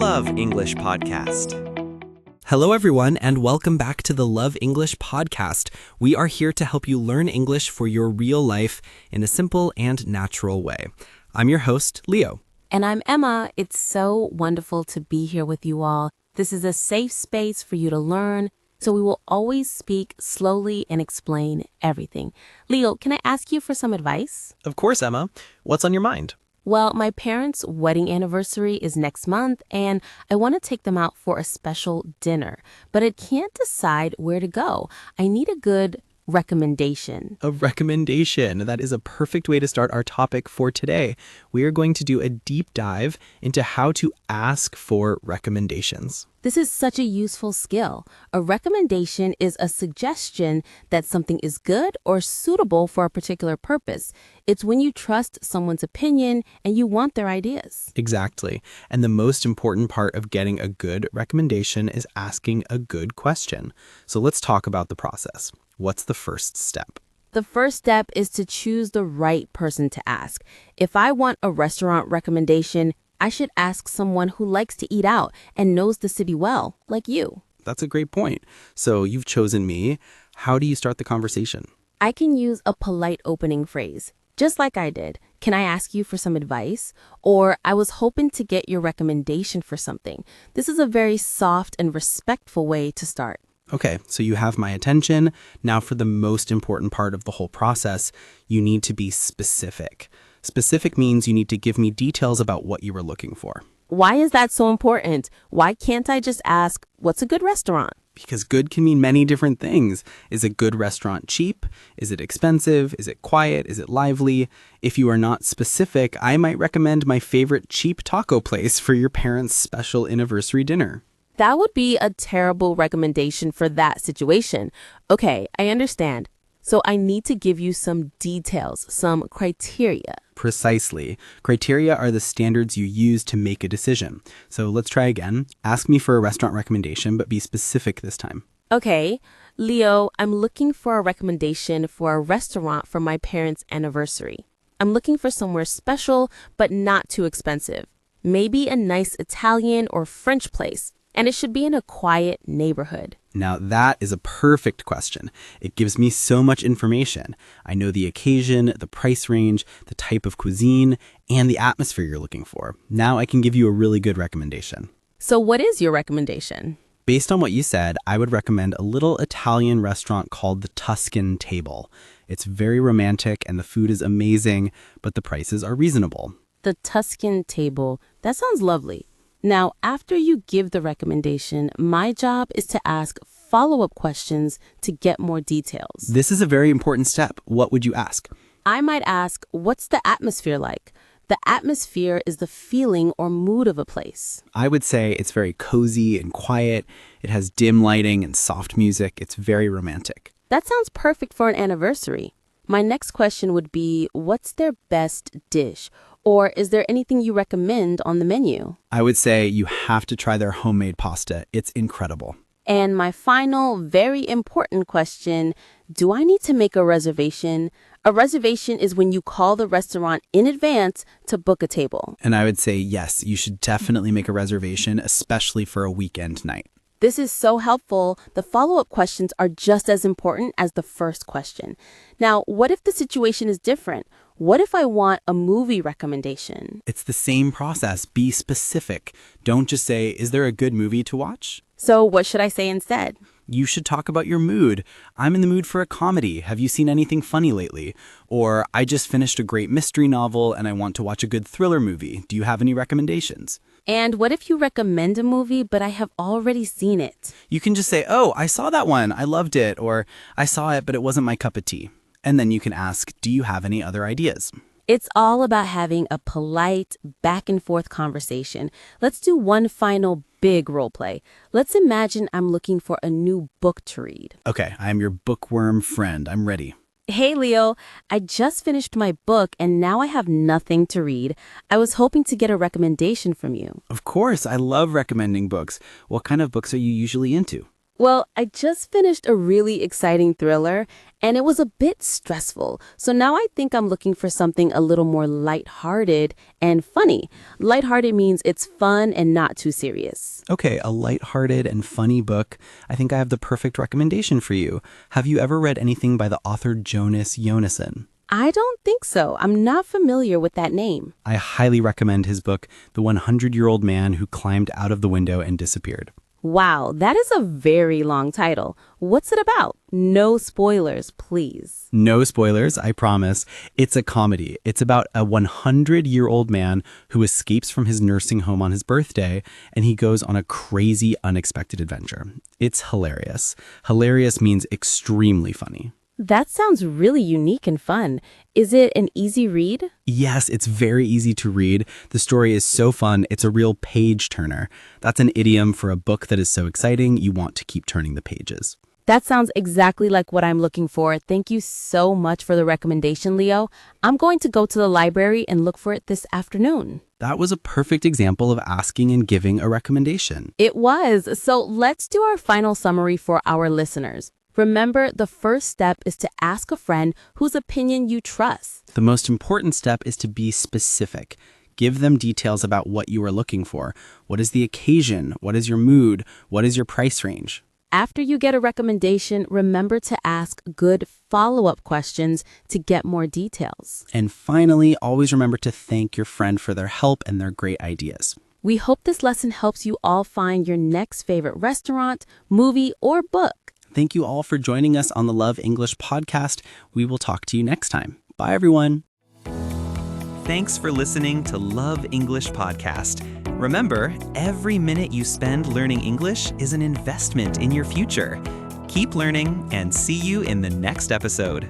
Love English Podcast. Hello, everyone, and welcome back to the Love English Podcast. We are here to help you learn English for your real life in a simple and natural way. I'm your host, Leo. And I'm Emma. It's so wonderful to be here with you all. This is a safe space for you to learn, so we will always speak slowly and explain everything. Leo, can I ask you for some advice? Of course, Emma. What's on your mind? Well, my parents' wedding anniversary is next month, and I want to take them out for a special dinner, but I can't decide where to go. I need a good recommendation. A recommendation. That is a perfect way to start our topic for today. We are going to do a deep dive into how to ask for recommendations. This is such a useful skill. A recommendation is a suggestion that something is good or suitable for a particular purpose. It's when you trust someone's opinion and you want their ideas. Exactly. And the most important part of getting a good recommendation is asking a good question. So let's talk about the process. What's the first step? The first step is to choose the right person to ask. If I want a restaurant recommendation, I should ask someone who likes to eat out and knows the city well, like you. That's a great point. So you've chosen me. How do you start the conversation? I can use a polite opening phrase, just like I did. Can I ask you for some advice? Or I was hoping to get your recommendation for something. This is a very soft and respectful way to start. Okay, so you have my attention. Now for the most important part of the whole process, you need to be specific. Specific means you need to give me details about what you were looking for. Why is that so important? Why can't I just ask, what's a good restaurant? Because good can mean many different things. Is a good restaurant cheap? Is it expensive? Is it quiet? Is it lively? If you are not specific, I might recommend my favorite cheap taco place for your parents' special anniversary dinner. That would be a terrible recommendation for that situation. Okay, I understand. So I need to give you some details, some criteria. Precisely. Criteria are the standards you use to make a decision. So let's try again. Ask me for a restaurant recommendation, but be specific this time. Okay, Leo, I'm looking for a recommendation for a restaurant for my parents' anniversary. I'm looking for somewhere special, but not too expensive. Maybe a nice Italian or French place. And it should be in a quiet neighborhood. Now that is a perfect question. It gives me so much information. I know the occasion, the price range, the type of cuisine, and the atmosphere you're looking for. Now I can give you a really good recommendation. So what is your recommendation? Based on what you said, I would recommend a little Italian restaurant called the Tuscan Table. It's very romantic and the food is amazing, but the prices are reasonable. The Tuscan Table. That sounds lovely. Now, after you give the recommendation, my job is to ask follow-up questions to get more details. This is a very important step. What would you ask? I might ask, what's the atmosphere like? The atmosphere is the feeling or mood of a place. I would say it's very cozy and quiet. It has dim lighting and soft music. It's very romantic. That sounds perfect for an anniversary. My next question would be, what's their best dish? Or is there anything you recommend on the menu? I would say you have to try their homemade pasta. It's incredible. And my final, very important question, do I need to make a reservation? A reservation is when you call the restaurant in advance to book a table. And I would say, yes, you should definitely make a reservation, especially for a weekend night. This is so helpful. The follow-up questions are just as important as the first question. Now, what if the situation is different? What if I want a movie recommendation? It's the same process. Be specific. Don't just say, is there a good movie to watch? So what should I say instead? You should talk about your mood. I'm in the mood for a comedy. Have you seen anything funny lately? Or I just finished a great mystery novel and I want to watch a good thriller movie. Do you have any recommendations? And what if you recommend a movie, but I have already seen it? You can just say, oh, I saw that one. I loved it. Or I saw it, but it wasn't my cup of tea. And then you can ask, do you have any other ideas? It's all about having a polite, back and forth conversation. Let's do one final big role play. Let's imagine I'm looking for a new book to read. Okay, I'm your bookworm friend. I'm ready. Hey, Leo, I just finished my book and now I have nothing to read. I was hoping to get a recommendation from you. Of course, I love recommending books. What kind of books are you usually into? Well, I just finished a really exciting thriller, and it was a bit stressful. So now I think I'm looking for something a little more lighthearted and funny. Lighthearted means it's fun and not too serious. Okay, a lighthearted and funny book. I think I have the perfect recommendation for you. Have you ever read anything by the author Jonas Jonasson? I don't think so. I'm not familiar with that name. I highly recommend his book, The 100-Year-Old Man Who Climbed Out of the Window and Disappeared. Wow, that is a very long title. What's it about? No spoilers, please. No spoilers, I promise. It's a comedy. It's about a 100-year-old man who escapes from his nursing home on his birthday, and he goes on a crazy, unexpected adventure. It's hilarious. Hilarious means extremely funny. That sounds really unique and fun. Is it an easy read? Yes, it's very easy to read. The story is so fun, it's a real page turner. That's an idiom for a book that is so exciting, you want to keep turning the pages. That sounds exactly like what I'm looking for. Thank you so much for the recommendation, Leo. I'm going to go to the library and look for it this afternoon. That was a perfect example of asking and giving a recommendation. It was. So let's do our final summary for our listeners. Remember, the first step is to ask a friend whose opinion you trust. The most important step is to be specific. Give them details about what you are looking for. What is the occasion? What is your mood? What is your price range? After you get a recommendation, remember to ask good follow-up questions to get more details. And finally, always remember to thank your friend for their help and their great ideas. We hope this lesson helps you all find your next favorite restaurant, movie, or book. Thank you all for joining us on the Love English podcast. We will talk to you next time. Bye, everyone. Thanks for listening to Love English Podcast. Remember, every minute you spend learning English is an investment in your future. Keep learning and see you in the next episode.